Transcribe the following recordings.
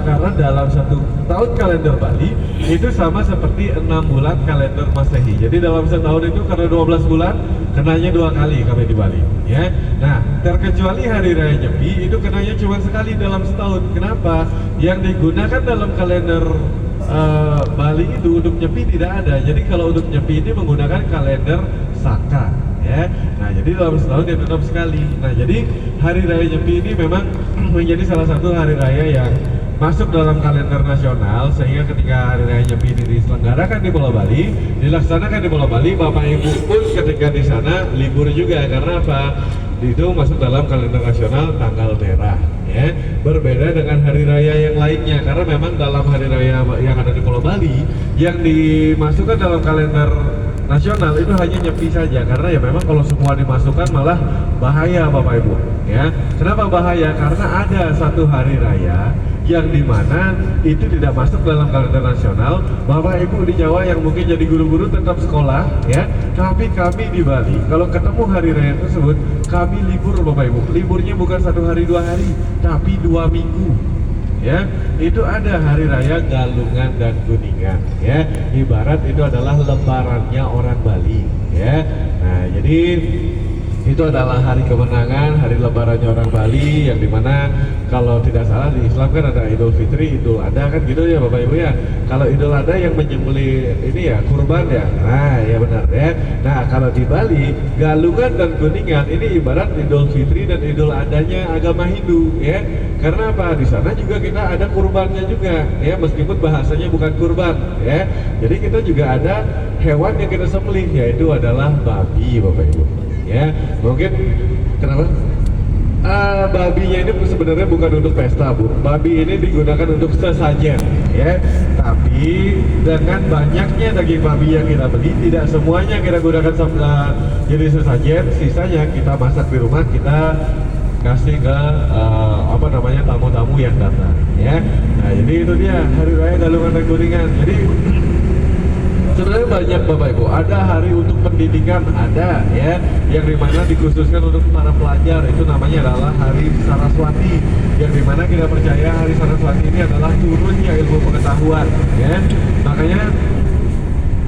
Karena dalam satu tahun kalender Bali itu sama seperti 6 bulan kalender Masehi. Jadi dalam setahun itu karena 12 bulan, kenanya 2 kali kami di Bali. Ya, nah terkecuali hari raya Nyepi itu kenanya cuma sekali dalam setahun. Kenapa? Yang digunakan dalam kalender Bali itu untuk Nyepi tidak ada. Jadi kalau untuk Nyepi ini menggunakan kalender Saka. Ya, nah jadi dalam setahun dia tetap sekali. Nah jadi hari raya Nyepi ini memang menjadi salah satu hari raya yang masuk dalam kalender nasional, sehingga ketika hari raya Nyepi ini diselenggarakan di Pulau Bali, dilaksanakan di Pulau Bali, Bapak Ibu pun ketika di sana libur juga. Karena apa? Itu masuk dalam kalender nasional tanggal merah. Ya, berbeda dengan hari raya yang lainnya, karena memang dalam hari raya yang ada di Pulau Bali yang dimasukkan dalam kalender nasional itu hanya Nyepi saja. Karena ya memang kalau semua dimasukkan malah bahaya Bapak Ibu. Ya, kenapa bahaya? Karena ada satu hari raya yang dimana itu tidak masuk dalam kalender nasional. Bapak Ibu di Jawa yang mungkin jadi guru-guru tetap sekolah, ya, tapi kami di Bali kalau ketemu hari raya tersebut kami libur Bapak Ibu. Liburnya bukan 1 hari 2 hari, tapi 2 minggu. Ya, itu ada hari raya Galungan dan Kuningan. Ya, ibarat itu adalah lebarannya orang Bali. Ya, nah jadi itu adalah hari kemenangan, hari lebarannya orang Bali, yang dimana kalau tidak salah di Islam kan ada Idul Fitri, Idul Adha kan gitu ya Bapak Ibu ya. Kalau Idul Adha yang menyembelih ini ya kurban ya, nah ya benar ya. Nah kalau di Bali Galungan dan Kuningan ini ibarat Idul Fitri dan Idul Adhanya agama Hindu ya. Karena apa? Di sana juga kita ada kurbannya juga ya, meskipun bahasanya bukan kurban ya. Jadi kita juga ada hewan yang kita sembelih, yaitu adalah babi Bapak Ibu. Ya, mungkin kenapa? Babinya ini sebenarnya bukan untuk pesta, Bu. Babi ini digunakan untuk sesajen, ya. Tapi dengan banyaknya daging babi yang kita beli, tidak semuanya kita gunakan jadi sesajen. Sisanya kita masak di rumah, kita kasih ke tamu-tamu yang datang, ya. Nah, jadi itu dia hari raya Galungan dan Kuningan. Jadi sebenarnya banyak Bapak Ibu, ada hari untuk pendidikan ada ya, yang dimana dikhususkan untuk para pelajar, itu namanya adalah Hari Saraswati, yang dimana kita percaya Hari Saraswati ini adalah turunnya ilmu pengetahuan ya. Makanya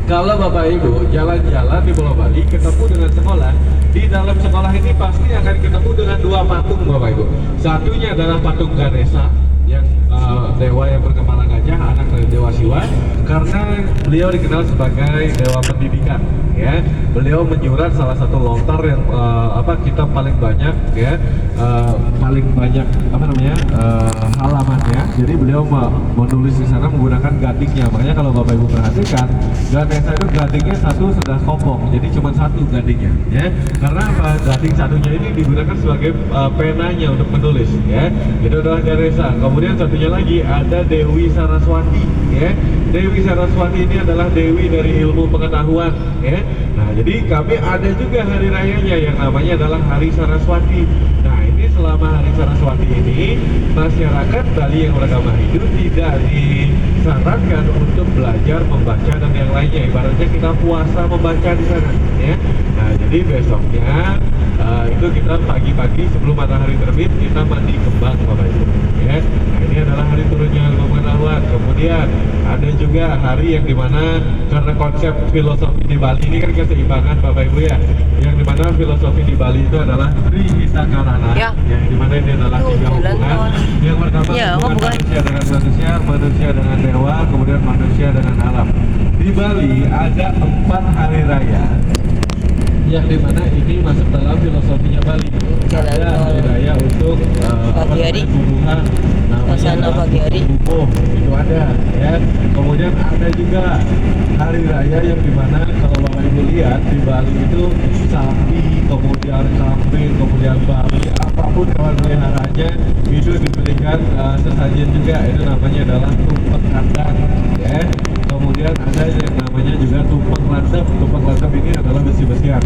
kalau Bapak Ibu jalan-jalan di Pulau Bali ketemu dengan sekolah, di dalam sekolah ini pasti akan ketemu dengan 2 patung Bapak Ibu. Satunya adalah patung Ganesha yang dewa yang berkepala gajah, anak dari Dewa Siwa, karena beliau dikenal sebagai dewa pendidikan ya. Beliau menyurat salah satu lontar yang kita paling banyak ya, paling banyak halamannya. Jadi beliau menulis di sana menggunakan gadingnya. Makanya kalau Bapak Ibu perhatikan, Ganesha itu gadingnya satu sudah kopong, jadi cuma 1 gadingnya ya. Karena apa? Gading satunya ini digunakan sebagai penanya untuk menulis ya. Itu adalah Ganesha. Kemudian satunya lagi ada Dewi Saraswati ya. Dewi Saraswati ini adalah dewi dari ilmu pengetahuan ya. Nah, jadi kami ada juga hari rayanya yang namanya adalah Hari Saraswati. Nah, ini selama Hari Saraswati ini masyarakat Bali yang beragama Hindu tidak disarankan untuk belajar membaca dan yang lainnya. Ibaratnya kita puasa membaca di sana ya. Nah, jadi besoknya itu kita pagi-pagi sebelum matahari terbit kita mandi kembang Bapak Ibu ya. Nah, ini adalah hari turunnya ilmu pengetahuan. Kemudian ada juga hari yang dimana karena konsep filosofi di Bali ini kan keseimbangan Bapak Ibu ya, yang dimana filosofi di Bali itu adalah Trihita Karana ya. Yang dimana ini adalah 3 hubungan. Yang pertama hubungan manusia dengan manusia, manusia dengan dewa, kemudian manusia dengan alam. Di Bali ada 4 hari raya yang dimana ini masuk dalam filosofinya Bali. Ada hari raya untuk pagi hari, hubungan, namanya pagi hari. Itu ada ya. Kemudian ada juga hari raya yang dimana kalau Bapak Ibu lihat di Bali itu sapi, kemudian kambing, kemudian babi, apapun hewan peliharaannya itu diberikan sesajen juga. Itu namanya adalah tumpeng kandang ya. Kemudian ada yang namanya juga tumpeng landep. Tumpeng landep ini adalah besi-besian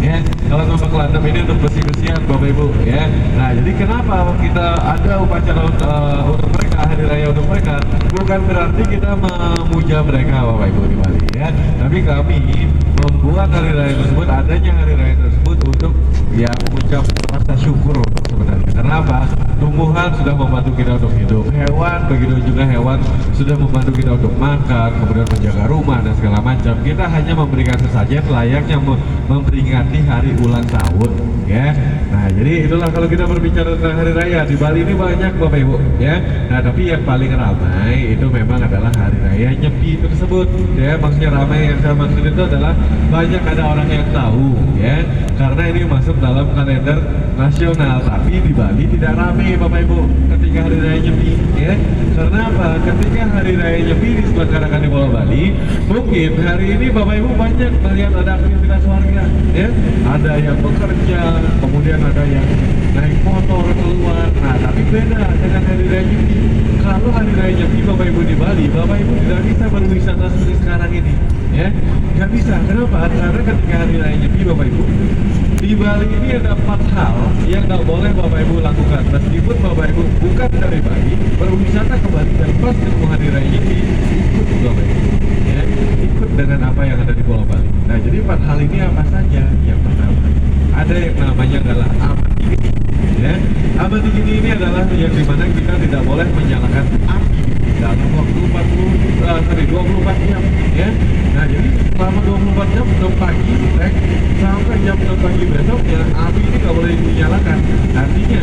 ya. Kalau tumpeng landep ini untuk besi-besian Bapak Ibu ya. Nah, jadi kenapa kita ada upacara untuk mereka, hari raya untuk mereka, bukan berarti kita memuja mereka Bapak Ibu di Bali ya, tapi kami membuat hari raya tersebut, adanya hari raya tersebut untuk ya mengucap rasa syukur sebenarnya. tumbuhan sudah membantu kita untuk hidup, hewan begitu juga hewan sudah membantu kita untuk makan, kemudian menjaga rumah dan segala macam. Kita hanya memberikan sesajen layaknya memperingati hari ulang tahun, ya. Nah, jadi itulah kalau kita berbicara tentang hari raya di Bali ini banyak Bapak Ibu, ya. Nah, tapi yang paling ramai itu memang adalah hari raya Nyepi tersebut, ya. Maksudnya ramai yang saya maksud itu adalah banyak ada orang yang tahu, ya, karena ini masuk dalam kalender nasional. Tapi di Bali tidak ramai Bapak Ibu ketika hari raya Nyepi, ya. Karena apa? Ketika hari raya Nyepi diselenggarakan di Pulau Bali, mungkin hari ini Bapak Ibu banyak melihat ada aktivitas warga, ya. Ada yang bekerja, kemudian ada yang naik motor keluar. Nah, tapi beda dengan hari raya Nyepi. Kalau hari raya Nyepi Bapak Ibu di Bali, Bapak Ibu tidak bisa berwisata seperti sekarang ini, ya. Nggak bisa. Kenapa? Karena ketika hari raya Nyepi Bapak Ibu di Bali ini ada 4 hal yang nggak boleh Bapak Ibu lakukan. Meskipun Bapak Ibu bukan dari Bali, berwisata ke Bali dan pas ketemu hari raya Nyepi, ikut Bapak Ibu, ya, ikut dengan apa yang ada di Pulau Bali. Nah, jadi 4 hal ini apa saja? Yang pertama, ada yang namanya adalah amati geni, ya. Amati geni ini adalah yang dimana kita tidak boleh menyalakan api dalam waktu 24 jam, ya. Nah, jadi selama 24 jam dari pagi sampai jam 6 pagi besoknya api ini nggak boleh dinyalakan. Artinya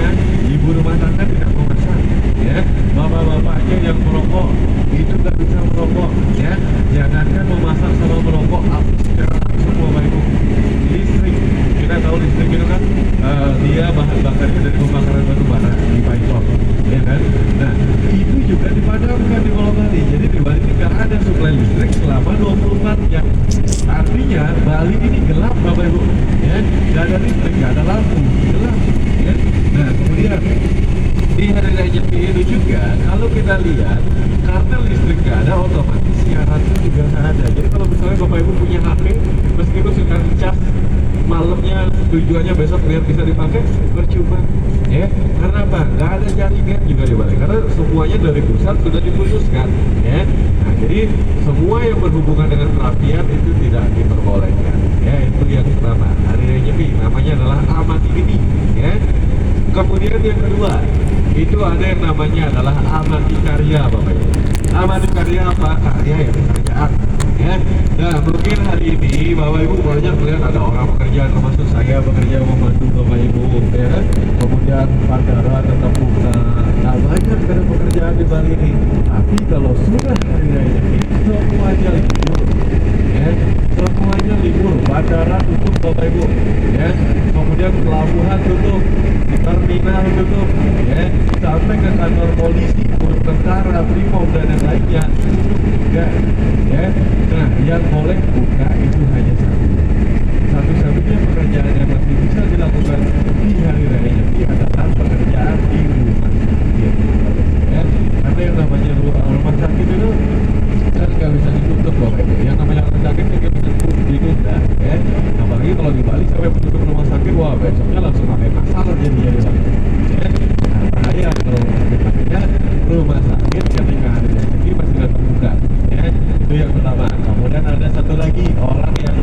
ibu rumah tangga tidak memasak, ya. Bapak-bapaknya yang merokok itu nggak bisa merokok, ya. Jangankan memasak sama merokok, api secara langsung Bapak Ibu. Listrik, kita tahu listrik itu kan dia bahan bakarnya dari pembakaran batu bara di pipeline, ya kan. Nah, itu juga dipadamkan di Pulau Bali. Jadi di Bali ini nggak ada suplai listrik selama 24 jam. Artinya Bali ini gelap Bapak Ibu, ya. Nggak ada listrik, nggak ada lampu, gelap, ya. Nah, kemudian di hari raya Nyepi itu juga kalau kita lihat karena listrik nggak ada, otomatis siaran itu juga nggak ada. Jadi kalau misalnya Bapak Ibu punya HP, meskipun sudah dicas malamnya, tujuannya besok biar bisa dipakai, percuma, ya. Karena apa? Nggak ada jaringan juga di Bali, karena semuanya dari pusat sudah diputuskan, ya. Nah, jadi semua yang berhubungan dengan perapian itu tidak diperbolehkan, ya. Itu yang pertama, hari raya Nyepi, namanya adalah amati geni, ya. Kemudian yang kedua, itu ada yang namanya adalah amati karya Bapak Ibu. Amati karya apa? Karya yang pekerjaan, ya. Nah, mungkin hari ini Bapak Ibu banyak melihat ada orang bekerja, termasuk saya bekerja membantu Bapak Ibu, ya. Kemudian bandara tetap buka. Nah, banyak ada pekerjaan di Bali ini. Tapi kalau sudah hari raya ini, semuanya libur, ya. Semuanya libur, bandara tutup Bapak Ibu, ya. Kemudian pelabuhan tutup, terminal tutup, ya. Sampai ke kantor polisi, tentara, brimob dan yang lainnya tutup juga, ya. Nah, yang boleh buka itu hanya satu-satunya pekerjaan yang masih bisa dilakukan di hari raya Nyepi adalah pekerjaan di rumah sakit, ya. Karena yang namanya rumah sakit itu kan nggak bisa ditutup Bapak Ibu. Yang namanya rumah sakit itu nggak bisa ditunda, ya. Apalagi kalau di Bali sampai menutup rumah sakit, wah besoknya langsung pakai masalah jadinya, ya. Nah, bahaya kalau rumah sakit ketika hari raya Nyepi masih nggak terbuka, ya. Itu yang pertama. Kemudian ada satu lagi orang yang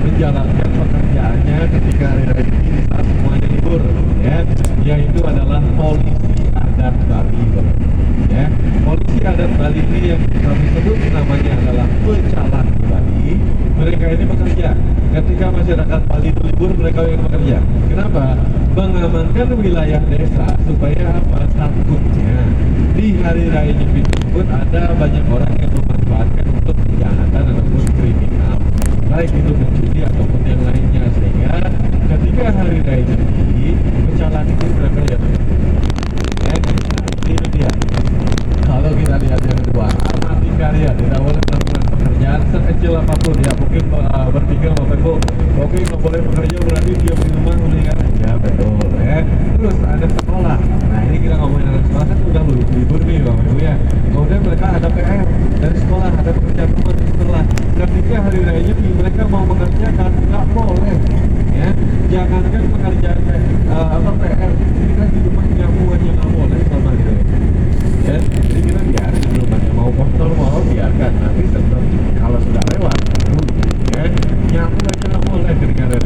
menjalankan pekerjaannya ketika hari raya Nyepi di saat semuanya libur, ya, yaitu adalah polisi adat Bali, ya. Polisi adat Bali ini yang kami sebut namanya adalah pecalang di Bali. Mereka ini bekerja ketika masyarakat Bali itu libur, mereka yang bekerja. Kenapa? Mengamankan wilayah desa supaya apa? Takutnya di hari raya Nyepi tersebut ada banyak orang yang memanfaatkan untuk kejahatan ataupun kriminal, baik itu mencuri ataupun yang lainnya, sehingga ketika hari raya Nyepi pecalang itu mereka ya. Nah, itu dia. Kalau kita lihat yang kedua, amati karya, tidak boleh melakukan pekerjaan sekecil apapun, ya. Mungkin berpikir Bapak Ibu, oke nggak boleh bekerja berarti diam di rumah mendingan aja, betul, ya. Terus ada sekolah. Nah, ini kita ngomongin anak sekolah kan udah libur nih Bapak Ibu, ya. Kemudian mereka ada PR dari sekolah, ada pekerjaan rumah setelah. Ketika hari raya Nyepi mereka mau mengerjakan, nggak boleh, ya. Jangankan pekerjaan PR, ini kan di rumah nyamu aja nggak boleh sama dia, ya. Jadi kita biarin di rumahnya, mau kotor mau biarkan, nanti tetap kalau sudah lewat, ya, nyamu aja nggak boleh ketika ada,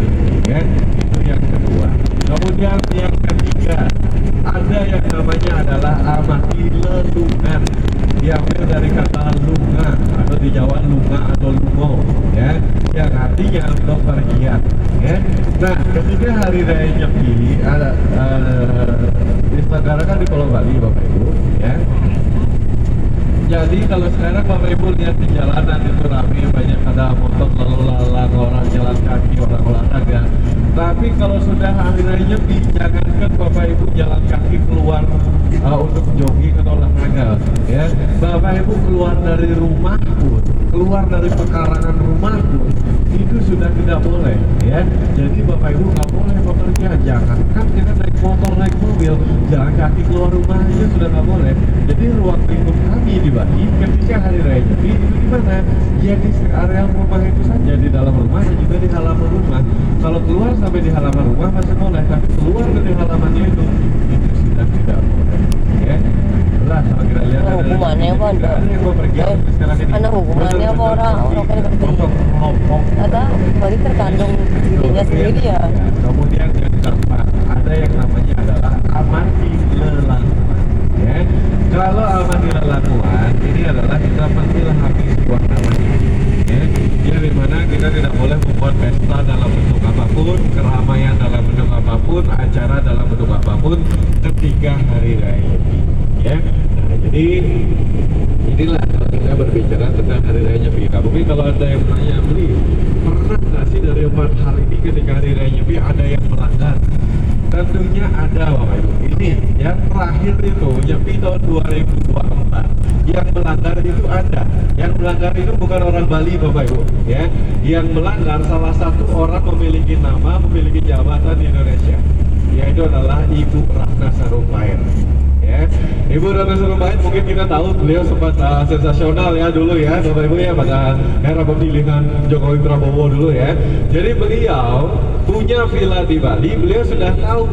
ya. Itu yang kedua. Kemudian yang ketiga, ada namanya adalah amati lelungan, diambil dari kata lunga atau di Jawa lunga atau lungo, ya, yang artinya bepergian, ya. Nah, ketika hari raya Nyepi ada diselenggarakan di Pulau Bali, Bapak Ibu, ya. Jadi kalau sekarang Bapak Ibu lihat di jalanan itu ramai, banyak ada motor lalu lalang, orang jalan kaki, orang olahraga. Tapi kalau sudah hari raya Nyepi, jangankan Bapak Ibu jalan kaki keluar untuk jogging atau olahraga, ya. Bapak Ibu keluar dari rumah pun, keluar dari pekarangan rumah pun, itu sudah tidak boleh, ya. Jadi Bapak Ibu nggak boleh bepergian, jangankan kita naik motor, naik mobil, jalan kaki keluar rumah aja sudah nggak boleh. Jadi ruang lingkup kami di Bali ketika hari raya Nyepi itu di mana? Ya di area rumah itu saja, di dalam rumah dan juga di halaman rumah. Kalau keluar sampai di halaman rumah masih boleh, tapi keluar dari halamannya itu sudah tidak boleh, ya. Lah kalau kita lihat ada hukumannya apa ada yang bepergian sekarang ini. Ada hukumannya apa orang kena kelompok ada berarti tergantung dirinya sendiri ya. Kemudian yang keempat ada yang namanya adalah amati lelakuan, ya. Kalau amati lelakuan ini adalah kita menilhami sebuah namanya, ya, dimana kita tidak boleh membuat pesta dalam bentuk apapun, keramaian dalam bentuk apapun, acara dalam bentuk apapun ketika hari raya Nyepi, ya. Nah, jadi inilah kalau kita berbicara tentang hari raya Nyepi. Nah, mungkin kalau ada yang menanya, beli pernah nggak sih dari 4 hal ini ketika hari raya Nyepi ada yang melanggar? Tentunya ada, Bapak Ibu. Ini yang terakhir itu Nyepi tahun 2024. Yang melanggar itu ada. Yang melanggar itu bukan orang Bali, Bapak Ibu, ya. Yang melanggar salah satu orang memiliki nama, memiliki jabatan di Indonesia, yaitu adalah Ibu Ratna Sarumpait. Ya, Ibu Ratna Sarumpait mungkin kita tahu beliau sempat sensasional ya dulu ya, Bapak Ibu ya, pada era pemilihan Jokowi Prabowo dulu ya. Jadi beliau punya villa di Bali, beliau sudah tahu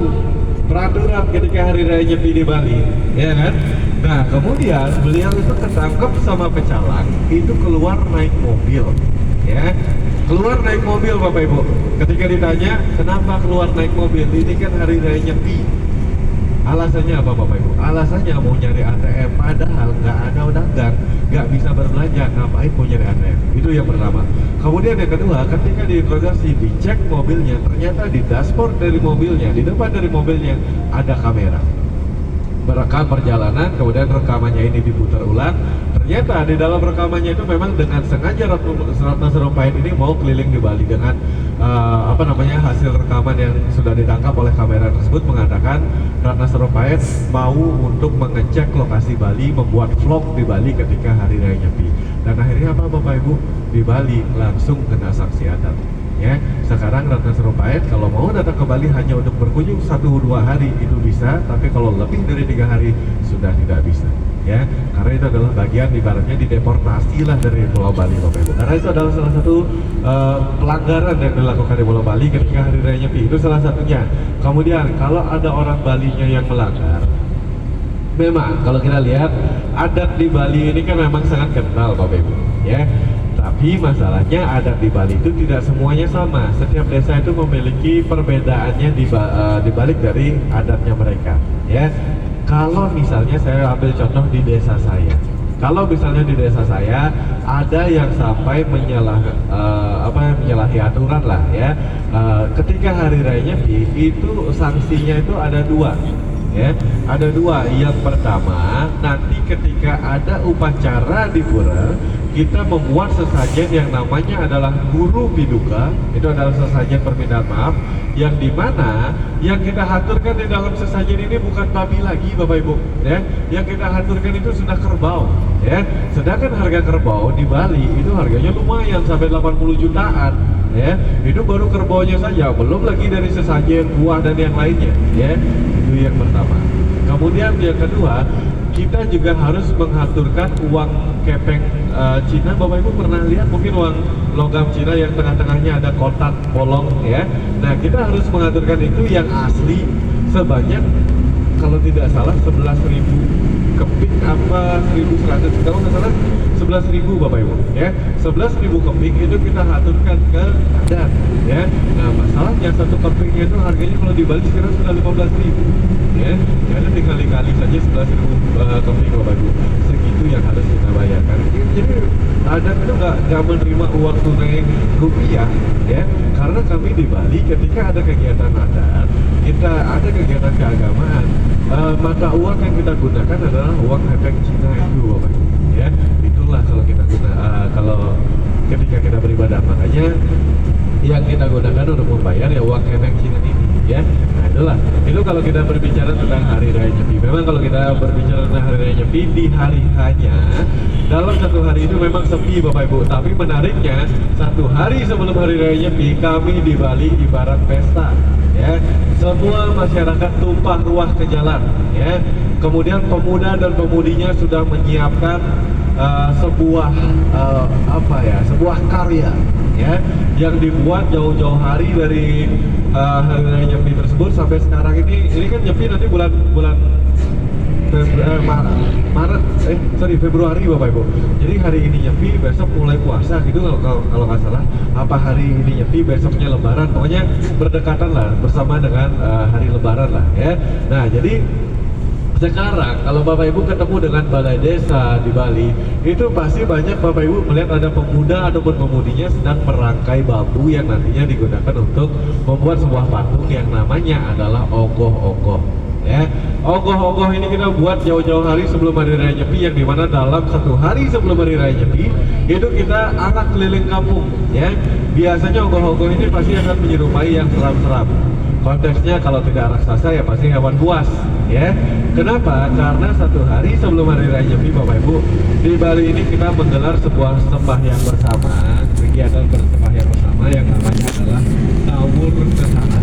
peraturan ketika hari raya Nyepi di Bali, ya kan? Nah, kemudian beliau itu ketangkep sama pecalang, itu keluar naik mobil, ya. Keluar naik mobil, Bapak Ibu. Ketika ditanya, kenapa keluar naik mobil? Ini kan hari raya Nyepi. Alasannya apa, Bapak Ibu? Alasannya mau nyari ATM, padahal nggak ada dagang, nggak bisa berbelanja, ngapain mau nyari ATM? Itu yang pertama. Kemudian yang kedua, ketika diinterogasi, dicek mobilnya, ternyata di dashboard dari mobilnya, di depan dari mobilnya ada kamera merekam perjalanan, kemudian rekamannya ini diputar ulang. Ternyata di dalam rekamannya itu memang dengan sengaja Ratna Sarumpait ini mau keliling di Bali dengan hasil rekaman yang sudah ditangkap oleh kamera tersebut mengatakan Ratna Sarumpait mau untuk mengecek lokasi Bali, membuat vlog di Bali ketika hari raya Nyepi. Dan akhirnya apa, Bapak Ibu? Di Bali langsung kena sanksi adat. Ya, sekarang Ratna Sarumpait kalau mau datang ke Bali hanya untuk berkunjung 1-2 hari itu bisa, tapi kalau lebih dari 3 hari sudah tidak bisa, ya, karena itu adalah bagian ibaratnya dideportasi lah dari Pulau Bali, Bapak Ibu. Karena itu adalah salah satu pelanggaran yang dilakukan di Pulau Bali ketika hari raya Nyepi, itu salah satunya. Kemudian kalau ada orang Balinya yang melanggar, memang kalau kita lihat adat di Bali ini kan memang sangat kental, Bapak Ibu, ya. Tapi masalahnya adat di Bali itu tidak semuanya sama. Setiap desa itu memiliki perbedaannya di balik dari adatnya mereka, ya. Kalau misalnya saya ambil contoh di desa saya. Kalau misalnya di desa saya ada yang sampai menyalahi aturan lah, ya. Ketika hari raya Nyepi itu sanksinya itu ada 2. Ya, ada 2. Yang pertama, nanti ketika ada upacara di pura, kita membuat sesajen yang namanya adalah guru biduka. Itu adalah sesajen permintaan maaf, yang dimana yang kita haturkan di dalam sesajen ini bukan babi lagi, Bapak Ibu, ya. Yang kita haturkan itu sudah kerbau, ya. Sedangkan harga kerbau di Bali itu harganya lumayan sampai 80 jutaan, ya. Itu baru kerbaunya saja, belum lagi dari sesajen, buah dan yang lainnya, ya. Itu yang pertama. Kemudian yang kedua, kita juga harus mengaturkan uang kepeng Cina. Bapak Ibu pernah lihat mungkin uang logam Cina yang tengah-tengahnya ada kotak bolong, ya. Nah, kita harus mengaturkan itu yang asli sebanyak, kalau tidak salah 11.000 keping apa 1.100, kalau nggak salah 11.000, Bapak Ibu, ya. 11.000 keping itu kita aturkan ke adat, ya. Nah, masalahnya satu kepingnya itu harganya kalau di Bali sekarang sudah 15.000, ya. Jadi tinggal kali saja 11.000 keping Bapak Ibu. Segitu yang harus kita bayarkan. Jadi ada itu nggak menerima uang tunai rupiah ya, karena kami di Bali ketika ada kegiatan adat, kita ada kegiatan keagamaan, mata uang yang kita gunakan adalah uang efek Cina itu Bapak Ibu ya. Itulah kalau kita kalau ketika kita beribadah, makanya yang kita gunakan untuk membayar ya uang efek Cina ini ya. Nah itulah, itu kalau kita berbicara tentang Hari Raya Nyepi. Memang kalau kita berbicara tentang Hari Raya Nyepi, di hari hanya dalam satu hari itu memang sepi Bapak Ibu. Tapi menariknya, satu hari sebelum Hari Raya Nyepi, kami di Bali ibarat pesta ya. Semua masyarakat tumpah ruah ke jalan ya. Kemudian pemuda dan pemudinya sudah menyiapkan sebuah sebuah karya ya, yang dibuat jauh-jauh hari dari Hari Raya Nyepi tersebut sampai sekarang ini kan Nyepi nanti bulan Februari Bapak Ibu. Jadi hari ini Nyepi, besok mulai puasa gitu kalau nggak salah. Apa hari ini Nyepi, besoknya Lebaran, pokoknya berdekatan lah bersama dengan hari Lebaran lah ya. Nah jadi sekarang kalau Bapak Ibu ketemu dengan balai desa di Bali, itu pasti banyak Bapak Ibu melihat ada pemuda ataupun pemudinya sedang merangkai bambu yang nantinya digunakan untuk membuat sebuah patung yang namanya adalah ogoh-ogoh ya. Ogoh-ogoh ini kita buat jauh-jauh hari sebelum Hari Raya Nyepi, yang dimana dalam satu hari sebelum Hari Raya Nyepi itu kita arak keliling kampung ya. Biasanya ogoh-ogoh ini pasti akan menyerupai yang seram-seram. Konteksnya kalau tidak raksasa ya pasti hewan buas ya. Kenapa? Karena satu hari sebelum Hari Raya Nyepi Bapak Ibu, di Bali ini kita menggelar sebuah sembahyang bersama, kegiatan bersembahyang bersama yang namanya adalah Tawur Kesanga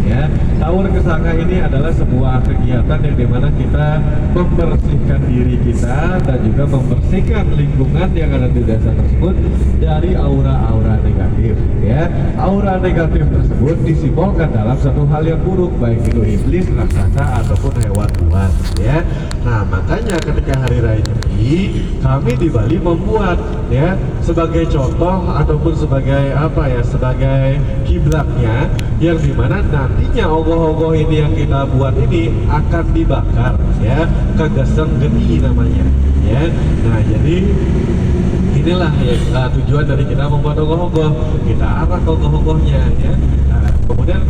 ya. Tawur Kesanga ini adalah sebuah kegiatan yang dimana kita membersihkan diri kita dan juga membersihkan lingkungan yang ada di desa tersebut dari aura-aura negatif ya. Aura negatif tersebut disimbolkan dalam satu hal yang buruk, baik itu iblis, raksasa ataupun hewan buas ya. Nah makanya ketika Hari Raya Nyepi, kami di Bali membuat ya sebagai contoh ataupun sebagai sebagai kiblatnya, yang dimana nantinya ogoh-ogoh ini yang kita buat ini akan dibakar ya, kegeseng geni namanya ya. Nah jadi inilah ya, tujuan dari kita membuat ogoh-ogoh, kita arak ogoh-ogohnya ya. Nah, kemudian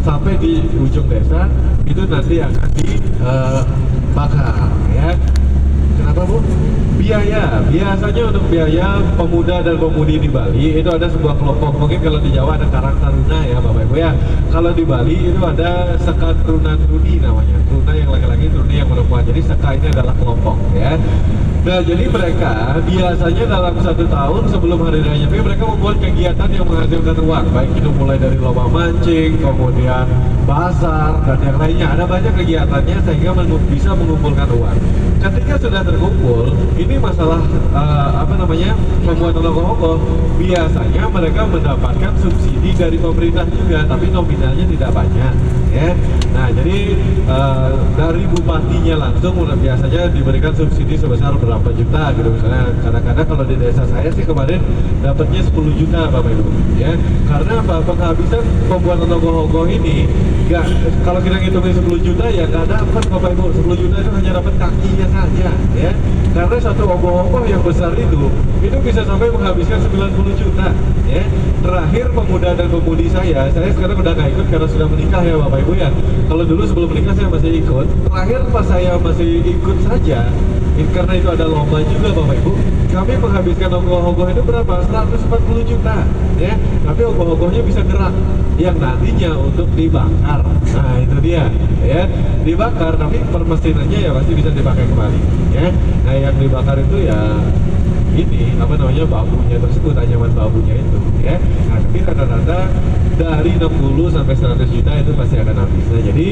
sampai di ujung desa itu nanti akan dibakar ya. Kenapa Bu? Biasanya untuk biaya pemuda dan pemudi di Bali itu ada sebuah kelompok. Mungkin kalau di Jawa ada Karang Taruna ya Bapak Ibu ya. Kalau di Bali itu ada Seka Truna Truni namanya. Truna yang laki-laki, Truni yang perempuan. Jadi Seka ini adalah kelompok ya. Nah jadi mereka biasanya dalam satu tahun sebelum Hari Raya Nyepi mereka membuat kegiatan yang menghasilkan uang, baik itu mulai dari lomba mancing, kemudian pasar dan yang lainnya. Ada banyak kegiatannya sehingga bisa mengumpulkan uang. Ketika sudah terkumpul, ini masalah pembuatan ogoh-ogoh, biasanya mereka mendapatkan subsidi dari pemerintah juga, tapi nominalnya tidak banyak ya. Nah jadi dari bupatinya langsung biasanya diberikan subsidi sebesar berapa juta gitu. Misalnya kadang-kadang kalau di desa saya sih kemarin dapatnya 10 juta Bapak Ibu ya. Karena apa? Penghabisan pembuatan ogoh-ogoh ini kalau kita ngitungin 10 juta ya nggak dapat Bapak Ibu. 10 juta itu hanya dapat kakinya saja ya. Karena satu ogoh-ogoh yang besar itu bisa sampai menghabiskan 90 juta ya. Terakhir pemuda dan pemudi saya sekarang udah nggak ikut karena sudah menikah ya Bapak Ibu ya. Kalau dulu sebelum menikah saya masih ikut. Terakhir pas saya masih ikut saja, karena itu ada lomba juga Bapak Ibu, kami menghabiskan ogoh-ogoh itu berapa? 140 juta ya. Tapi ogoh-ogohnya bisa gerak yang nantinya untuk dibakar. Nah itu dia ya, dibakar, tapi permesinannya ya pasti bisa dipakai kembali ya. Nah yang dibakar itu ya ini bambunya tersebut, anyaman bambunya itu ya. Nah tapi rata-rata dari 60 sampai 100 juta itu pasti akan habis. Nah jadi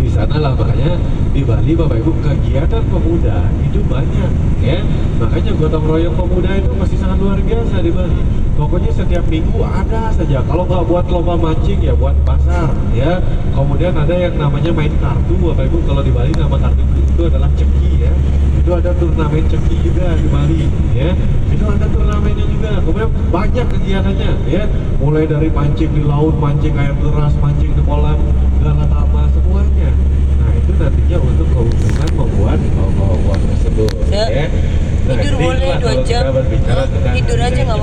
di sana lah, makanya di Bali Bapak Ibu kegiatan pemuda itu banyak ya. Makanya gotong royong pemuda itu masih sangat luar biasa di Bali. Pokoknya setiap minggu ada saja. Kalau nggak buat lomba mancing ya buat pasar ya. Kemudian ada yang namanya main kartu Bapak Ibu. Kalau di Bali nama kartu itu adalah ceki ya. Itu ada turnamen ceki juga di Bali ya. Itu ada turnamennya juga. Kemudian banyak kegiatannya ya. Mulai dari mancing di laut, mancing air deras, mancing di kolam Galatama, semuanya. Nah itu nantinya untuk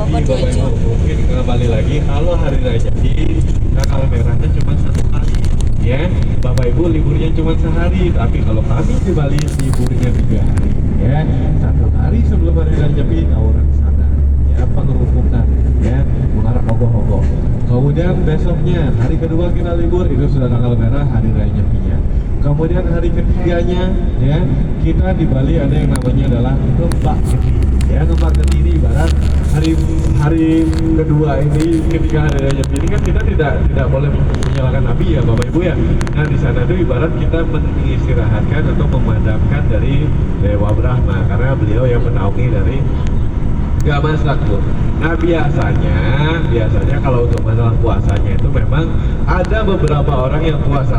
Bapak Ibu mungkin kembali lagi kalau hari raya Nyepi tanggal merahnya cuma 1 hari ya. Bapak Ibu liburnya cuma sehari, tapi kalau kami di Bali liburnya 3 hari ya. 1 hari sebelum hari raya Nyepi tawuran sana ya, pengerupukan ya, mengarah ogoh-ogoh. Kemudian besoknya hari kedua kita libur, itu sudah tanggal merah hari raya Nyepinya. Kemudian hari ketiganya ya, kita di Bali ada yang namanya adalah Ngembak Geni. Ya, Ngembak Geni ini ibarat hari kedua ini, ketika hari raya Nyepi ini kan kita tidak boleh menyalakan api ya Bapak Ibu ya. Nah di sana itu ibarat kita mengistirahatkan atau memadamkan dari Dewa Brahma, karena beliau yang menaungi dari Gama Sakti. Nah biasanya kalau untuk masalah puasanya itu memang ada beberapa orang yang puasa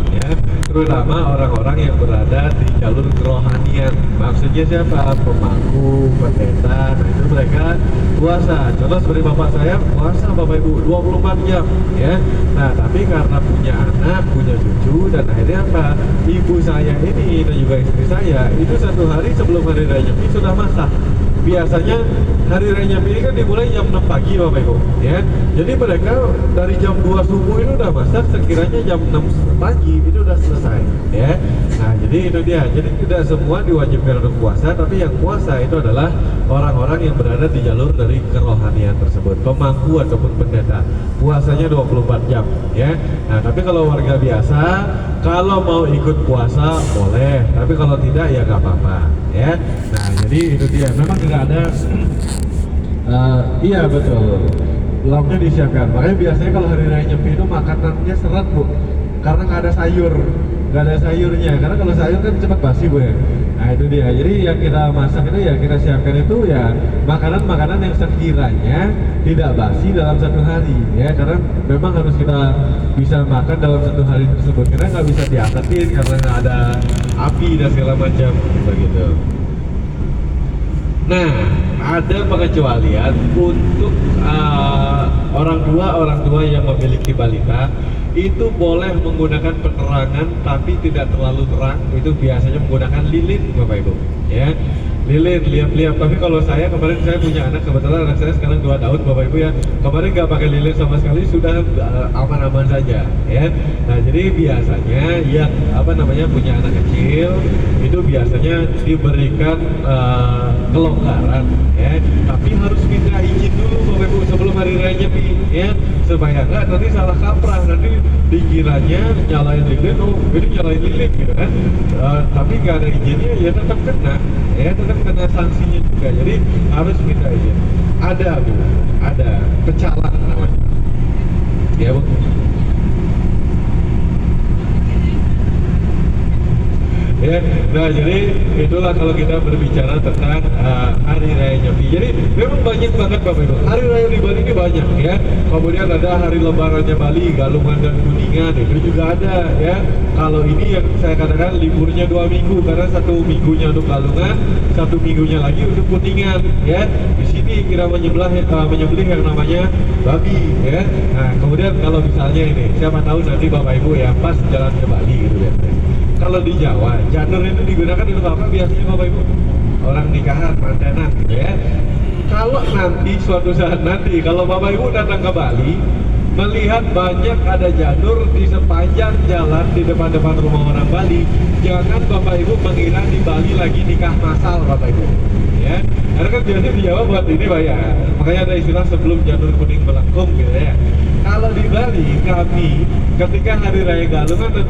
ya, terutama orang-orang yang berada di jalur kerohanian. Maksudnya siapa? Pemangku, pendeta, nah itu mereka puasa. Contoh seperti bapak saya puasa Bapak Ibu 24 jam ya. Nah tapi karena punya anak, punya cucu, dan akhirnya apa? Ibu saya ini dan juga istri saya itu 1 hari sebelum hari raya Nyepi sudah masak. Biasanya hari raya Nyepi ini kan dimulai jam 6 pagi Bapak Ibu ya. Jadi mereka dari jam 2 subuh itu udah masak, sekiranya jam 6 pagi itu udah selesai ya. Nah jadi itu dia, jadi tidak semua diwajibkan untuk puasa, tapi yang puasa itu adalah orang-orang yang berada di jalur dari kerohanian tersebut, pemangku ataupun pendeta. Puasanya 24 jam ya. Nah tapi kalau warga biasa, kalau mau ikut puasa boleh, tapi kalau tidak ya gak apa-apa ya. Nah jadi itu dia, memang tidak ada iya betul, lauknya disiapkan. Makanya biasanya kalau hari raya Nyepi itu makanannya seret Bu, karena nggak ada sayur, nggak ada sayurnya. Karena kalau sayur kan cepat basi Bu ya. Nah itu dia, jadi yang kita masak itu ya kita siapkan itu ya makanan-makanan yang sekiranya tidak basi dalam 1 hari ya, karena memang harus kita bisa makan dalam 1 hari tersebut, karena nggak bisa diangkatin karena nggak ada api dan segala macam begitu. Nah, ada pengecualian untuk orang tua yang memiliki balita, itu boleh menggunakan penerangan tapi tidak terlalu terang. Itu biasanya menggunakan lilin Bapak Ibu ya. Lilin, lihat-lihat. Tapi kalau kemarin saya punya anak, kebetulan anak saya sekarang 2 tahun Bapak Ibu ya, kemarin nggak pakai lilin sama sekali, sudah aman-aman saja ya. Nah jadi biasanya yang punya anak kecil itu biasanya diberikan kelonggaran ya, tapi harus minta izin dulu Bapak Ibu sebelum hari raya Nyepi ya, supaya nggak nanti salah kaprah, nanti dikiranya nyalain lilin, oh ini nyalain lilin gitu kan, tapi nggak ada izinnya ya tetap kena ya, tetap kena sanksinya juga. Jadi harus minta izin. Ada Bu, ada pecalang namanya ya Bu. Ya, nah jadi itulah kalau kita berbicara tentang hari raya Nyepi. Jadi memang banyak banget Bapak Ibu. Hari raya di Bali ini banyak ya. Kemudian ada hari lebarannya Bali, Galungan dan Kuningan, itu juga ada ya. Kalau ini yang saya katakan liburnya 2 minggu, karena 1 minggunya untuk Galungan, 1 minggunya lagi untuk Kuningan ya. Di sini kita menyembelih yang namanya babi ya. Nah kemudian kalau misalnya ini, siapa tahu nanti Bapak Ibu ya pas jalan ke Bali gitu ya. Kalau di Jawa, janur itu digunakan untuk apa biasanya Bapak Ibu? Orang nikahan, mantenan gitu ya. Kalau nanti suatu saat nanti, kalau Bapak Ibu datang ke Bali, melihat banyak ada janur di sepanjang jalan di depan-depan rumah orang Bali, jangan Bapak Ibu mengira di Bali lagi nikah massal Bapak Ibu ya. Karena kan biasanya di Jawa buat ini Pak ya, makanya ada istilah sebelum janur kuning melengkung gitu ya. Kalau di Bali, kami ketika hari raya Galungan dan